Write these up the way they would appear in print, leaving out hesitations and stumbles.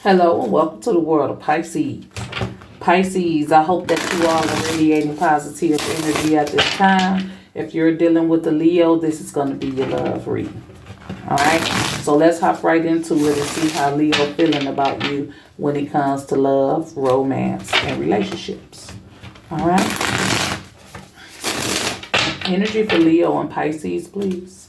Hello and welcome to the world of Pisces. Pisces, I hope that you all are radiating positive energy at this time. If you're dealing with the Leo, this is going to be your love reading. Alright, so let's hop right into it and see how Leo feeling about you when it comes to love, romance, and relationships. Alright, energy for Leo and Pisces, please.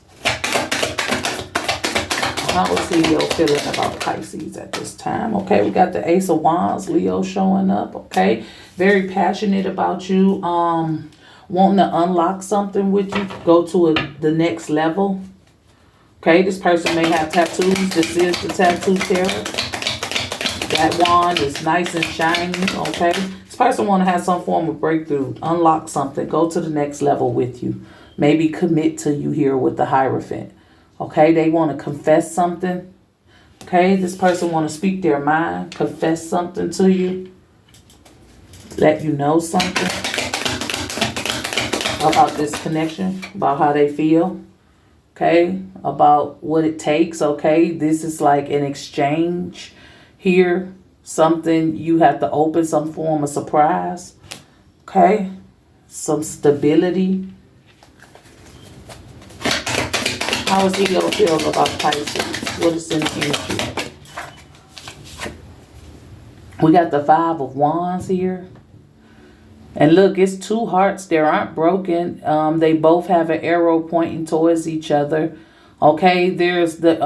How is Leo feeling about Pisces at this time? Okay, we got the Ace of Wands, Leo showing up. Okay, very passionate about you, wanting to unlock something with you, go to the next level. Okay, this person may have tattoos. This is the tattoo tarot. That wand is nice and shiny. Okay, this person want to have some form of breakthrough, unlock something, go to the next level with you. Maybe commit to you here with the Hierophant. Okay, they want to confess something. Okay, this person want to speak their mind, confess something to you, let you know something about this connection, about how they feel. Okay, about what it takes. Okay, this is like an exchange here. Something you have to open, some form of surprise. Okay, some stability. How is Leo feel about Pisces? What is in the energy? We got the Five of Wands here. And look, it's two hearts. They aren't broken. They both have an arrow pointing towards each other. Okay, there's the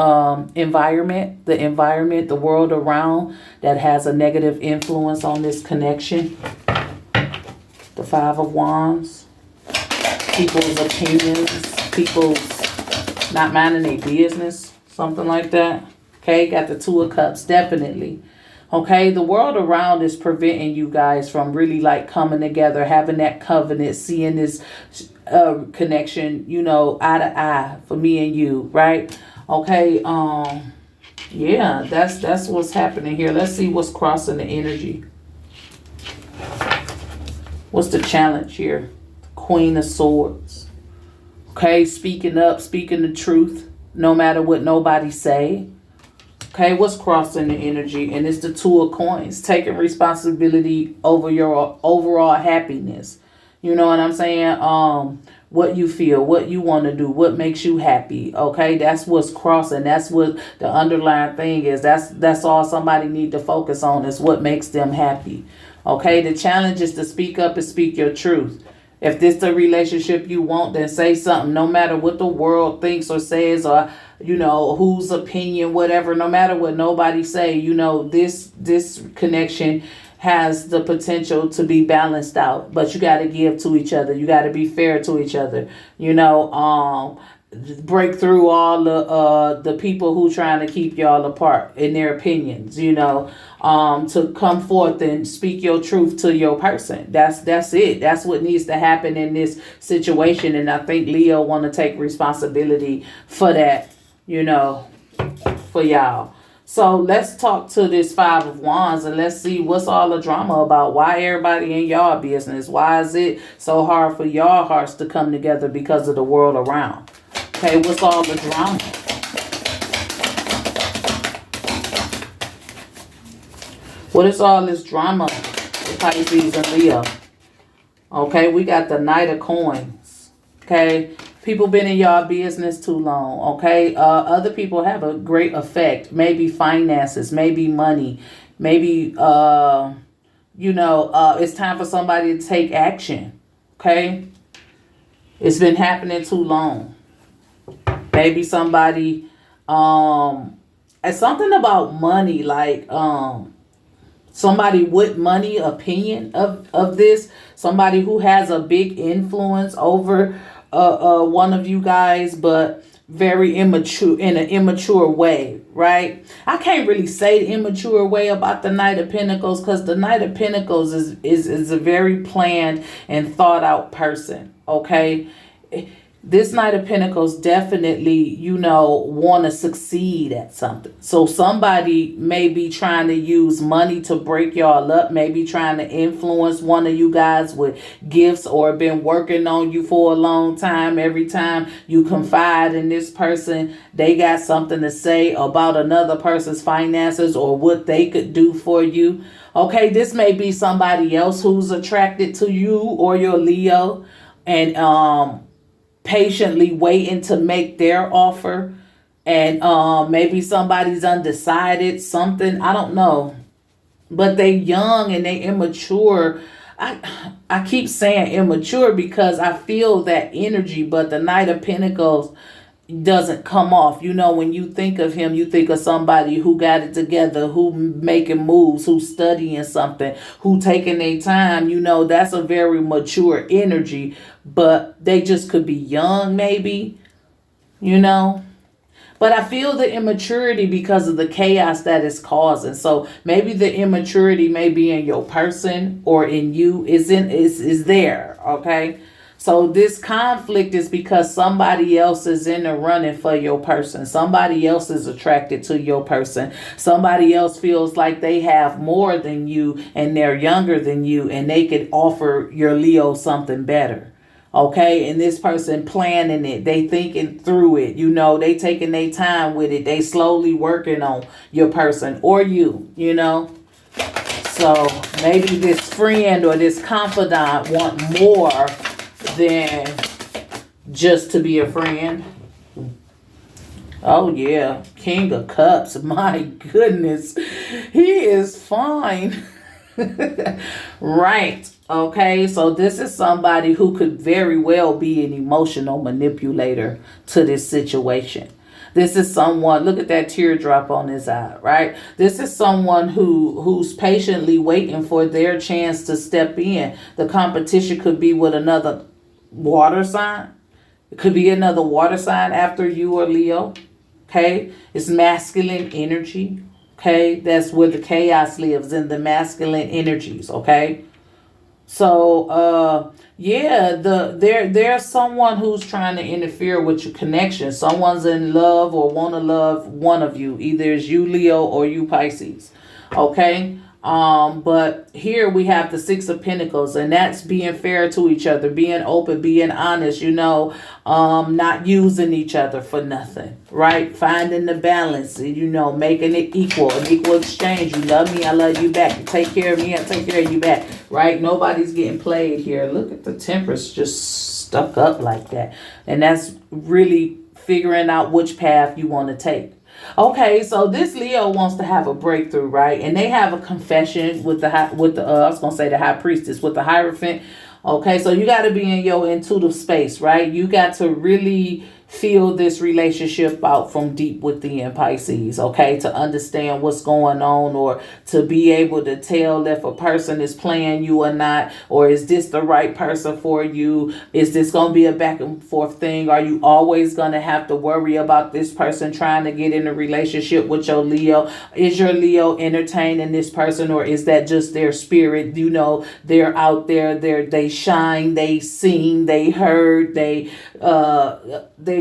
environment, the world around that has a negative influence on this connection. The Five of Wands. People's opinions, people's not minding their business, something like that. Okay, got the Two of Cups, definitely. Okay, the world around is preventing you guys from really like coming together, having that covenant, seeing this connection, you know, eye to eye for me and you, right? Okay, yeah, that's what's happening here. Let's see what's crossing the energy. What's the challenge here? Queen of Swords. Okay, speaking up, speaking the truth, no matter what nobody say. Okay, what's crossing the energy? And it's the Two of Coins, taking responsibility over your overall happiness. You know what I'm saying? What you feel, what you want to do, what makes you happy. Okay, that's what's crossing. That's what the underlying thing is. That's all somebody need to focus on is what makes them happy. Okay, the challenge is to speak up and speak your truth. If this the relationship you want, then say something. No matter what the world thinks or says, or you know whose opinion, whatever. No matter what nobody say, you know this connection has the potential to be balanced out. But you got to give to each other. You got to be fair to each other. You know, break through all the people who trying to keep y'all apart in their opinions. You know. To come forth and speak your truth to your person. That's it. That's what needs to happen in this situation. And I think Leo want to take responsibility for that, you know, for y'all. So let's talk to this Five of Wands and let's see what's all the drama about. Why everybody in y'all business? Why is it so hard for y'all hearts to come together because of the world around? Okay, what's all the drama? What is all this drama with Pisces and Leo? Okay, we got the Knight of Coins. Okay, people been in y'all business too long. Okay, other people have a great effect. Maybe finances, maybe money, maybe you know, it's time for somebody to take action. Okay, it's been happening too long. Maybe somebody it's something about money, like somebody with money opinion of this, somebody who has a big influence over one of you guys, but very immature, in an immature way, right? I can't really say the immature way about the Knight of Pentacles because the Knight of Pentacles is a very planned and thought out person, okay? This Knight of Pentacles definitely, want to succeed at something. So somebody may be trying to use money to break y'all up, maybe trying to influence one of you guys with gifts, or been working on you for a long time. Every time you confide in this person, they got something to say about another person's finances or what they could do for you. Okay, this may be somebody else who's attracted to you or your Leo, and patiently waiting to make their offer, and maybe somebody's undecided, something, I don't know, but they young and they immature. I keep saying immature because I feel that energy, but the Knight of Pentacles doesn't come off. When you think of him, you think of somebody who got it together, who making moves, who studying something, who taking their time. That's a very mature energy, but they just could be young, maybe, But I feel the immaturity because of the chaos that it's causing. So maybe the immaturity may be in your person or in you, is there, okay? So this conflict is because somebody else is in the running for your person. Somebody else is attracted to your person. Somebody else feels like they have more than you and they're younger than you and they could offer your Leo something better. Okay, and this person planning it, they thinking through it, they taking their time with it, they slowly working on your person or you. So maybe this friend or this confidant want more than just to be a friend. Oh yeah, King of Cups, my goodness, he is fine. Right. Okay, so this is somebody who could very well be an emotional manipulator to this situation. This is someone, look at that teardrop on his eye, right? This is someone who's patiently waiting for their chance to step in. The competition could be with another water sign. It could be another water sign after you or Leo. Okay, it's masculine energy. Okay, that's where the chaos lives, in the masculine energies. Okay, so there's someone who's trying to interfere with your connection. Someone's in love or want to love one of you. Either it's you Leo or you Pisces. Okay. But here we have the Six of Pentacles, and that's being fair to each other, being open, being honest, not using each other for nothing, right? Finding the balance, making it equal, an equal exchange. You love me, I love you back. You take care of me, I take care of you back, right? Nobody's getting played here. Look at the Temperance just stuck up like that. And that's really figuring out which path you want to take. Okay, so this Leo wants to have a breakthrough, right? And they have a confession with the I was gonna say the High Priestess with the Hierophant. Okay, so you got to be in your intuitive space, right? You got to really feel this relationship out from deep within, Pisces, okay, to understand what's going on, or to be able to tell if a person is playing you or not, or is this the right person for you? Is this going to be a back and forth thing? Are you always going to have to worry about this person trying to get in a relationship with your Leo? Is your Leo entertaining this person, or is that just their spirit? They're out there, they shine, they sing, they heard, they're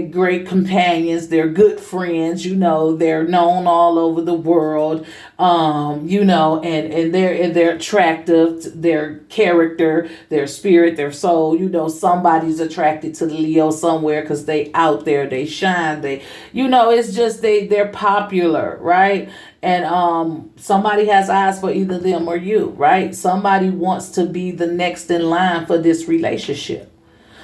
great companions, they're good friends, they're known all over the world, and they're attractive, their character, their spirit, their soul, somebody's attracted to the Leo somewhere because they out there, they shine, it's just they're popular, right? And somebody has eyes for either them or you, right? Somebody wants to be the next in line for this relationship.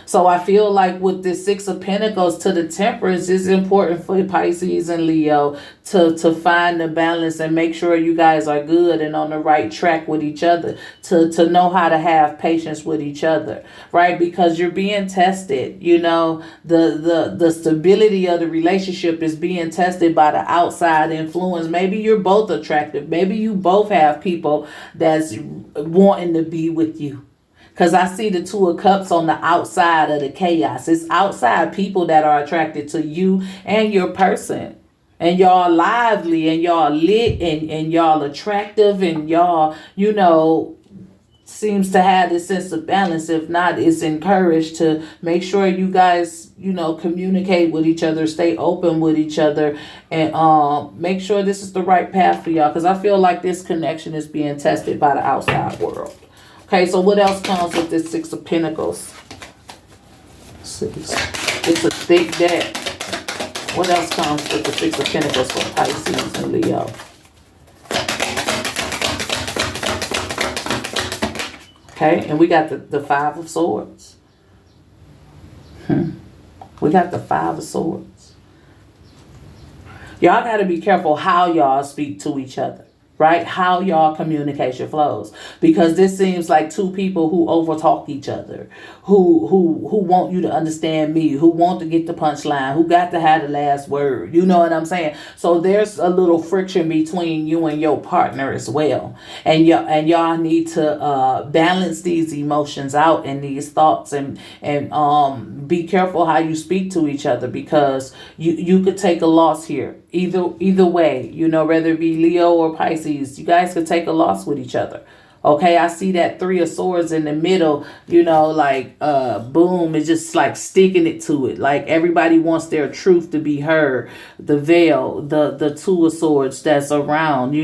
So I feel like with this Six of Pentacles to the Temperance, it's important for Pisces and Leo to find the balance and make sure you guys are good and on the right track with each other, to know how to have patience with each other, right? Because you're being tested, the stability of the relationship is being tested by the outside influence. Maybe you're both attractive. Maybe you both have people that's wanting to be with you. Because I see the Two of Cups on the outside of the chaos. It's outside people that are attracted to you and your person. And y'all lively and y'all lit and y'all attractive and y'all, seems to have this sense of balance. If not, it's encouraged to make sure you guys, communicate with each other, stay open with each other, and make sure this is the right path for y'all. Because I feel like this connection is being tested by the outside world. Okay, so what else comes with this Six of Pentacles? Six. It's a thick deck. What else comes with the Six of Pentacles for Pisces and Leo? Okay, and we got the Five of Swords. We got the Five of Swords. Y'all got to be careful how y'all speak to each other, right? How y'all communication flows, because this seems like two people who overtalk each other, who want you to understand me, who want to get the punchline, who got to have the last word. You know what I'm saying? So there's a little friction between you and your partner as well, and y'all need to balance these emotions out and these thoughts, and be careful how you speak to each other, because you could take a loss here. Either way, whether it be Leo or Pisces, you guys could take a loss with each other. Okay, I see that Three of Swords in the middle, boom, it's just like sticking it to it. Like everybody wants their truth to be heard. The veil, the Two of Swords that's around,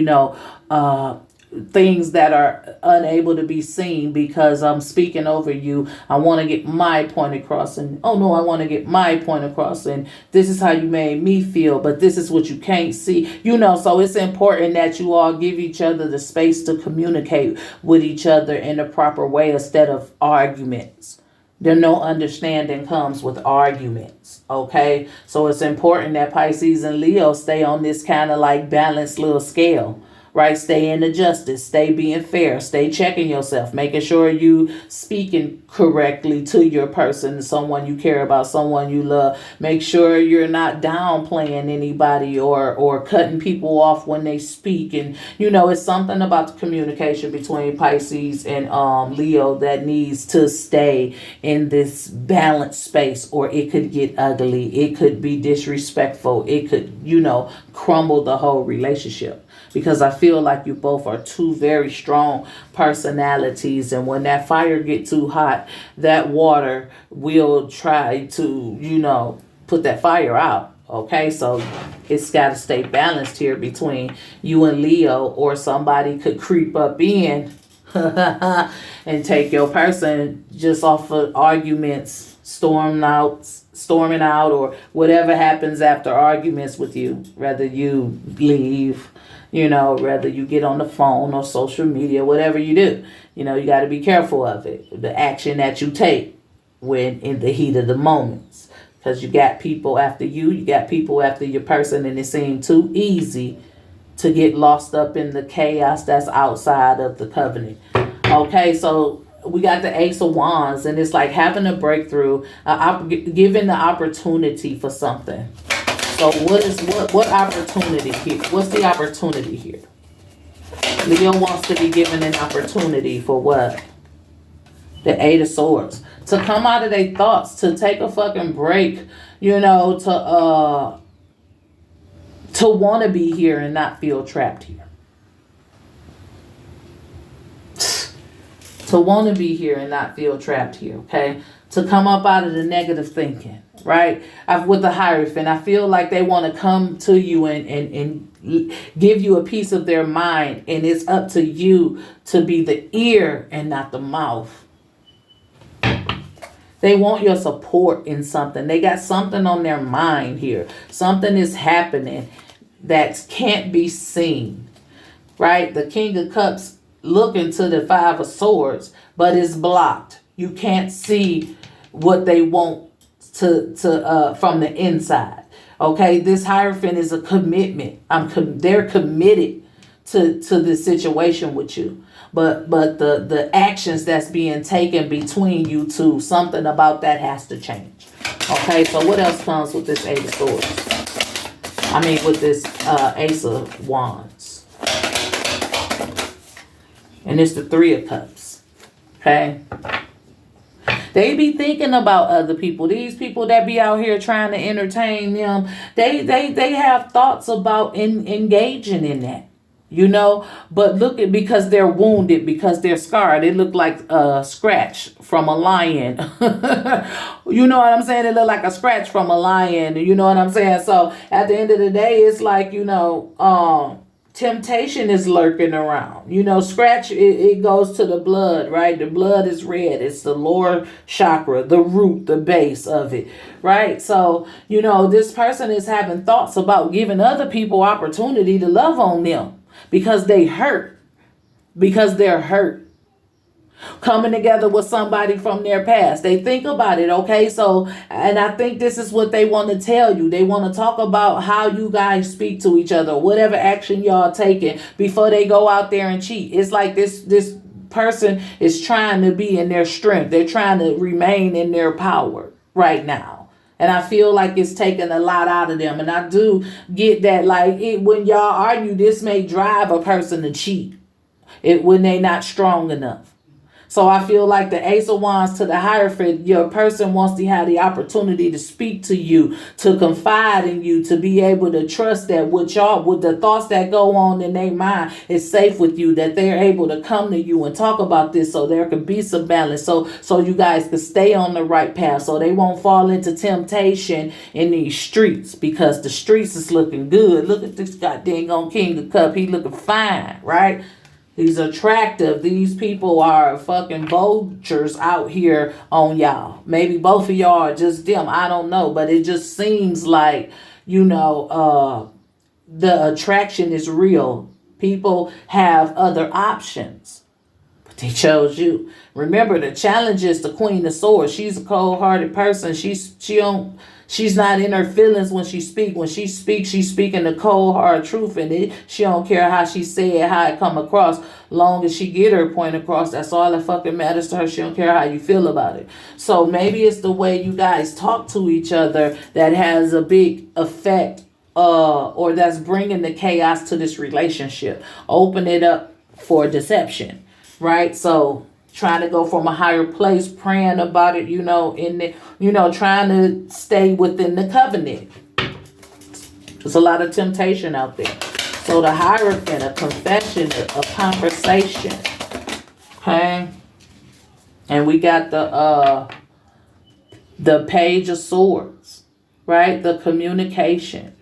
things that are unable to be seen because I'm speaking over you. I want to get my point across, and oh no, I want to get my point across, and this is how you made me feel, but this is what you can't see. So it's important that you all give each other the space to communicate with each other in a proper way instead of arguments. There no understanding comes with arguments. Okay, so it's important that Pisces and Leo stay on this kind of like balanced little scale. Right? Stay in the justice, stay being fair, stay checking yourself, making sure you speaking correctly to your person, someone you care about, someone you love. Make sure you're not downplaying anybody or cutting people off when they speak. And, it's something about the communication between Pisces and Leo that needs to stay in this balanced space, or it could get ugly. It could be disrespectful. It could, crumble the whole relationship. Because I feel like you both are two very strong personalities. And when that fire gets too hot, that water will try to, put that fire out. Okay, so it's got to stay balanced here between you and Leo, or somebody could creep up in and take your person just off of arguments, storming out, or whatever happens after arguments with you. Whether you leave, whether you get on the phone or social media, whatever you do, you got to be careful of it. The action that you take when in the heat of the moments, because you got people after you got people after your person, and it seems too easy to get lost up in the chaos that's outside of the covenant. Okay, so we got the Ace of Wands, and it's like having a breakthrough, given the opportunity for something. So what opportunity here? What's the opportunity here? Leo wants to be given an opportunity for what? The Eight of Swords. To come out of their thoughts, to take a fucking break, to want to be here and not feel trapped here. To want to be here and not feel trapped here, okay? To come up out of the negative thinking, right? With the Hierophant, I feel like they want to come to you and give you a piece of their mind, and it's up to you to be the ear and not the mouth. They want your support in something. They got something on their mind here. Something is happening that can't be seen, right? The King of Cups looking to the Five of Swords, but it's blocked. You can't see what they want to from the inside. Okay, this Hierophant is a commitment. They're committed to this situation with you. But the actions that's being taken between you two, something about that has to change. Okay, so what else comes with this Eight of Swords? With this Ace of Wands. And it's the Three of Cups. Okay. They be thinking about other people. These people that be out here trying to entertain them, they have thoughts about engaging in that. you know. But look at, because they're wounded, because they're scarred, it looked like a scratch from a lion. You know what I'm saying? It looked like a scratch from a lion, you know what I'm saying? So at the end of the day, it's like, temptation is lurking around. Scratch, it goes to the blood, right? The blood is red. It's the lower chakra, the root, the base of it, right? So, this person is having thoughts about giving other people opportunity to love on them because they hurt, because they're hurt. Coming together with somebody from their past. They think about it, okay? So, and I think this is what they want to tell you. They want to talk about how you guys speak to each other, whatever action y'all taking before they go out there and cheat. It's like this person is trying to be in their strength. They're trying to remain in their power right now. And I feel like it's taking a lot out of them. And I do get that, like, when y'all argue, this may drive a person to cheat when they not strong enough. So I feel like the Ace of Wands to the Hierophant, your person wants to have the opportunity to speak to you, to confide in you, to be able to trust that with the thoughts that go on in their mind is safe with you, that they're able to come to you and talk about this so there could be some balance, so you guys could stay on the right path, so they won't fall into temptation in these streets, because the streets is looking good. Look at this goddamn King of Cups. He looking fine, right? He's attractive. These people are fucking vultures out here on y'all. Maybe both of y'all are just them. I don't know. But it just seems like, the attraction is real. People have other options. But they chose you. Remember, the challenge is the Queen of Swords. She's a cold-hearted person. She's not in her feelings when she speaks. When she speaks, she's speaking the cold, hard truth. And she don't care how she say it, how it come across. Long as she get her point across, that's all that fucking matters to her. She don't care how you feel about it. So maybe it's the way you guys talk to each other that has a big effect, or that's bringing the chaos to this relationship. Open it up for deception, right? So trying to go from a higher place, praying about it, trying to stay within the covenant. There's a lot of temptation out there. So the Hierophant, a confession, a conversation. Okay? And we got the Page of Swords, right? The communication,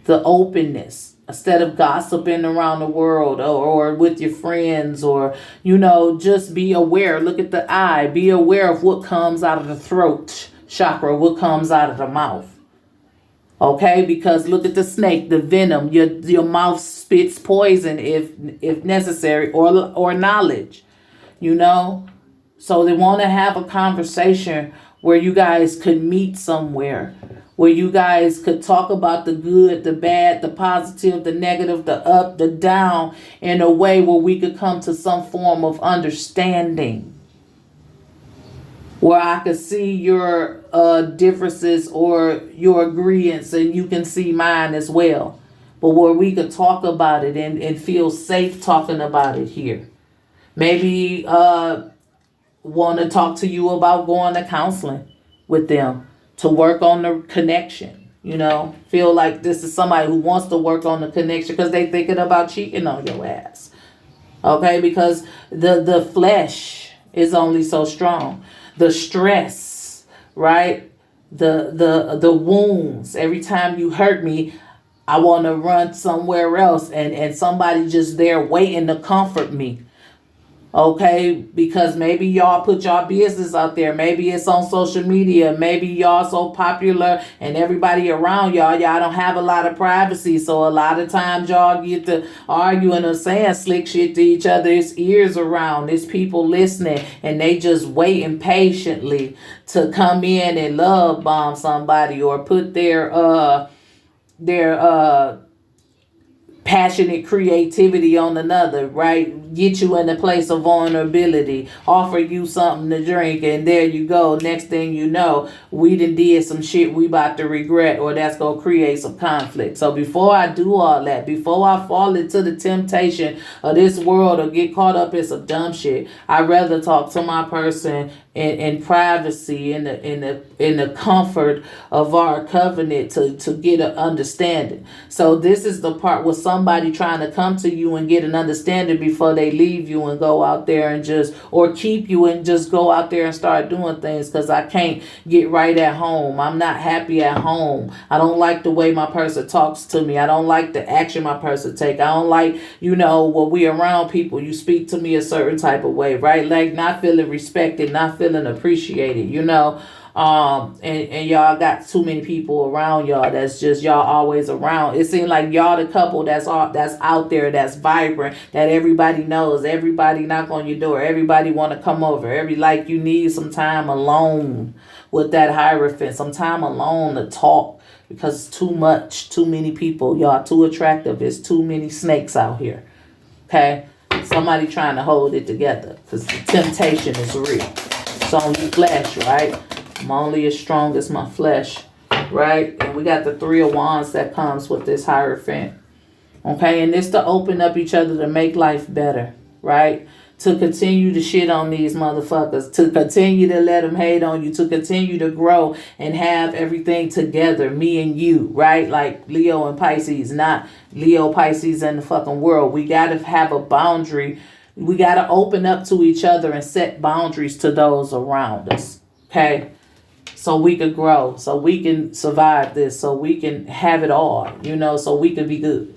the openness. Instead of gossiping around the world or with your friends, or, just be aware. Look at the eye. Be aware of what comes out of the throat chakra, what comes out of the mouth. Okay? Because look at the snake, the venom. Your mouth spits poison if necessary, or knowledge, So they want to have a conversation where you guys could meet somewhere, where you guys could talk about the good, the bad, the positive, the negative, the up, the down, in a way where we could come to some form of understanding, where I could see your differences or your agreements, and you can see mine as well, but where we could talk about it and feel safe talking about it here. Maybe want to talk to you about going to counseling with them, to work on the connection, feel like this is somebody who wants to work on the connection because they thinking about cheating on your ass. Okay, because the flesh is only so strong. The stress, right? The wounds. Every time you hurt me, I want to run somewhere else, and somebody just there waiting to comfort me. Okay, because maybe y'all put y'all business out there. Maybe it's on social media. Maybe y'all so popular and everybody around y'all don't have a lot of privacy. So a lot of times y'all get to arguing or saying slick shit to each other's ears around. There's people listening and they just waiting patiently to come in and love bomb somebody or put their passionate creativity on another, right? Get you in a place of vulnerability, offer you something to drink, and there you go. Next thing you know, we done did some shit we about to regret, or that's gonna create some conflict. So before I do all that, before I fall into the temptation of this world or get caught up in some dumb shit, I'd rather talk to my person in privacy, in the comfort of our covenant, to get an understanding. So this is the part where some somebody trying to come to you and get an understanding before they leave you and go out there and just, or keep you and just go out there and start doing things because I can't get right at home. I'm not happy at home. I don't like the way my person talks to me. I don't like the action my person take. I don't like, when we around people, you speak to me a certain type of way, right? Like not feeling respected, not feeling appreciated, and y'all got too many people around y'all that's just y'all always around. It seems like y'all the couple that's out there, that's vibrant, that everybody knows, everybody knock on your door, everybody want to come over, like you need some time alone with that Hierophant, some time alone to talk, because it's too much, too many people, y'all too attractive, it's too many snakes out here. Okay, somebody trying to hold it together because the temptation is real. It's on your flesh, right? I'm only as strong as my flesh, right? And we got the 3 of Wands that comes with this Hierophant. Okay, and it's to open up each other to make life better, right? To continue to shit on these motherfuckers, to continue to let them hate on you, to continue to grow and have everything together, me and you, right? Like Leo and Pisces, not Leo, Pisces, and the fucking world. We got to have a boundary. We got to open up to each other and set boundaries to those around us, okay? So we could grow, so we can survive this, so we can have it all, so we can be good.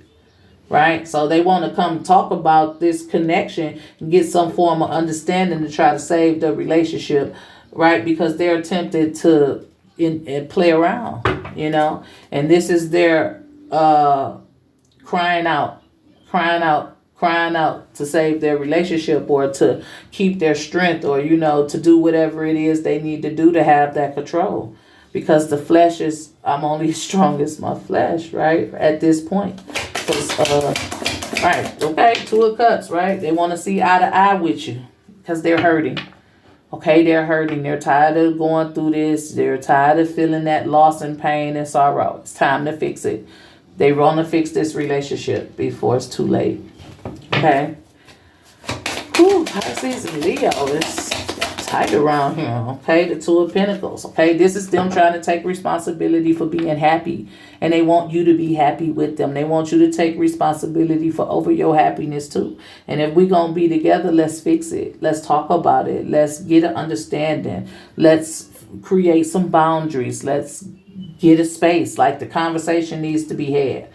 Right? So they want to come talk about this connection and get some form of understanding to try to save the relationship, right? Because they're tempted to play around, and this is their crying out to save their relationship, or to keep their strength, or, to do whatever it is they need to do to have that control. Because the flesh is, I'm only as strong as my flesh, right? At this point. Right, okay, 2 of Cups, right? They want to see eye to eye with you because they're hurting. Okay, they're hurting. They're tired of going through this. They're tired of feeling that loss and pain and sorrow. It's time to fix it. They want to fix this relationship before it's too late. Okay. Whew, Pisces and Leo, it's tight around here. Okay, the 2 of Pentacles. Okay, this is them trying to take responsibility for being happy. And they want you to be happy with them. They want you to take responsibility for over your happiness too. And if we're going to be together, let's fix it. Let's talk about it. Let's get an understanding. Let's create some boundaries. Let's get a space. Like the conversation needs to be had.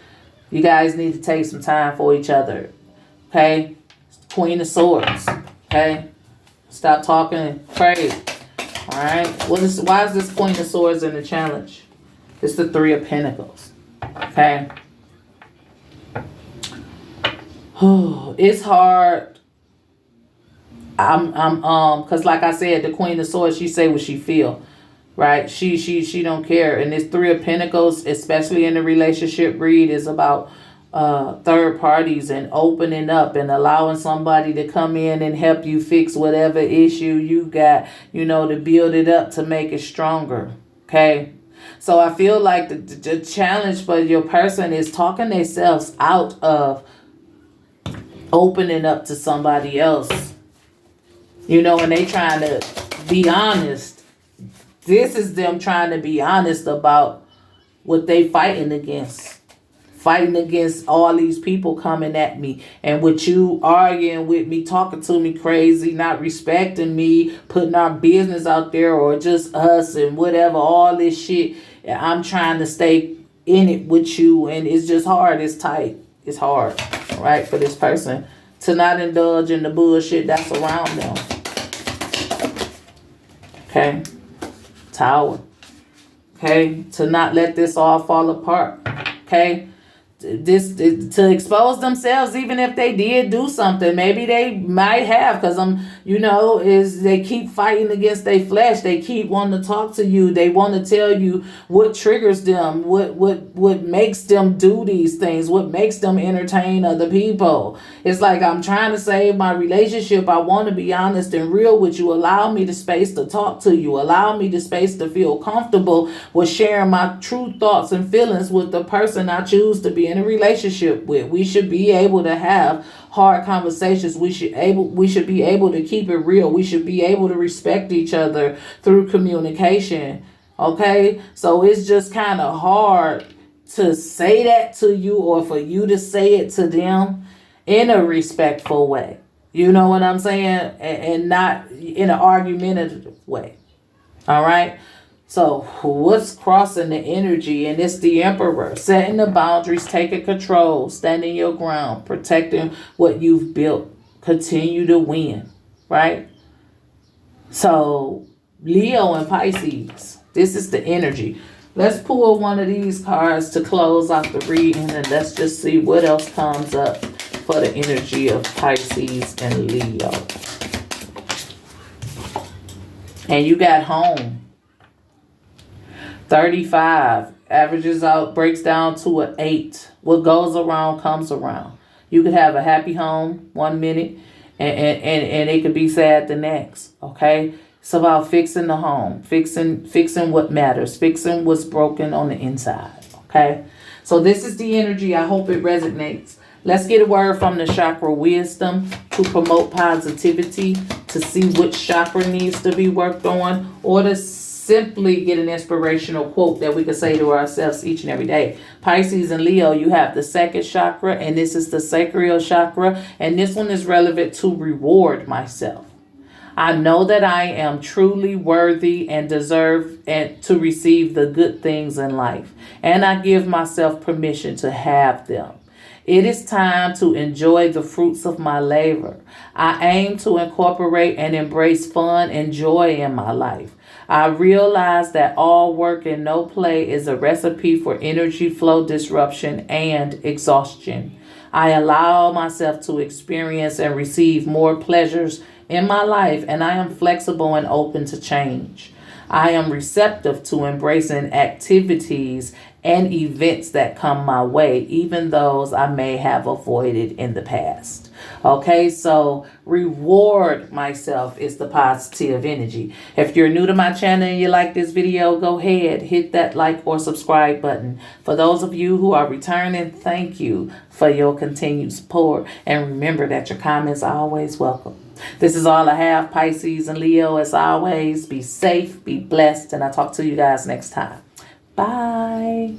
You guys need to take some time for each other. Okay? Queen of Swords. Okay? Stop talking crazy. Alright? Why is this Queen of Swords in the challenge? It's the 3 of Pentacles. Okay? It's hard. Cause like I said, the Queen of Swords, she say what she feel. Right? She don't care. And this 3 of Pentacles, especially in the relationship read, is about third parties and opening up and allowing somebody to come in and help you fix whatever issue you got, to build it up, to make it stronger. Okay? So I feel like the challenge for your person is talking themselves out of opening up to somebody else. And they trying to be honest. This is them trying to be honest about what they fighting against. Fighting against all these people coming at me, and with you arguing with me, talking to me crazy, not respecting me, putting our business out there, or just us and whatever, all this shit. I'm trying to stay in it with you, and it's just hard. It's tight. It's hard, right, for this person to not indulge in the bullshit that's around them. Okay, Tower. Okay, to not let this all fall apart. Okay. This to expose themselves, even if they did do something, maybe they might have, because is they keep fighting against their flesh. They keep wanting to talk to you. They want to tell you what triggers them, what makes them do these things, what makes them entertain other people. It's like, I'm trying to save my relationship. I want to be honest and real with you. Allow me the space to talk to you. Allow me the space to feel comfortable with sharing my true thoughts and feelings with the person I choose to be in a relationship with. We should be able to have hard conversations. We should be able to keep it real. We should be able to respect each other through communication. Okay? So it's just kind of hard to say that to you or for you to say it to them in a respectful way. You know what I'm saying? And not in an argumentative way. All right. So what's crossing the energy? And it's the Emperor. Setting the boundaries, taking control, standing your ground, protecting what you've built. Continue to win. Right? So Leo and Pisces. This is the energy. Let's pull one of these cards to close out the reading, and let's just see what else comes up for the energy of Pisces and Leo. And you got home. 35 averages out, breaks down to an 8. What goes around comes around. You could have a happy home 1 minute and it could be sad the next. Okay? It's about fixing the home, fixing what matters, fixing what's broken on the inside. Okay? So this is the energy. I hope it resonates. Let's get a word from the chakra wisdom to promote positivity, to see which chakra needs to be worked on, or to simply get an inspirational quote that we can say to ourselves each and every day. Pisces and Leo, you have the second chakra, and this is the sacral chakra, and this one is relevant to reward myself. I know that I am truly worthy and deserve to receive the good things in life, and I give myself permission to have them. It is time to enjoy the fruits of my labor. I aim to incorporate and embrace fun and joy in my life. I realize that all work and no play is a recipe for energy flow disruption and exhaustion. I allow myself to experience and receive more pleasures in my life, and I am flexible and open to change. I am receptive to embracing activities and events that come my way, even those I may have avoided in the past. Okay, so reward myself is the positive energy. If you're new to my channel and you like this video, go ahead, hit that like or subscribe button. For those of you who are returning, thank you for your continued support. And remember that your comments are always welcome. This is all I have, Pisces and Leo. As always, be safe, be blessed, and I'll talk to you guys next time. Bye.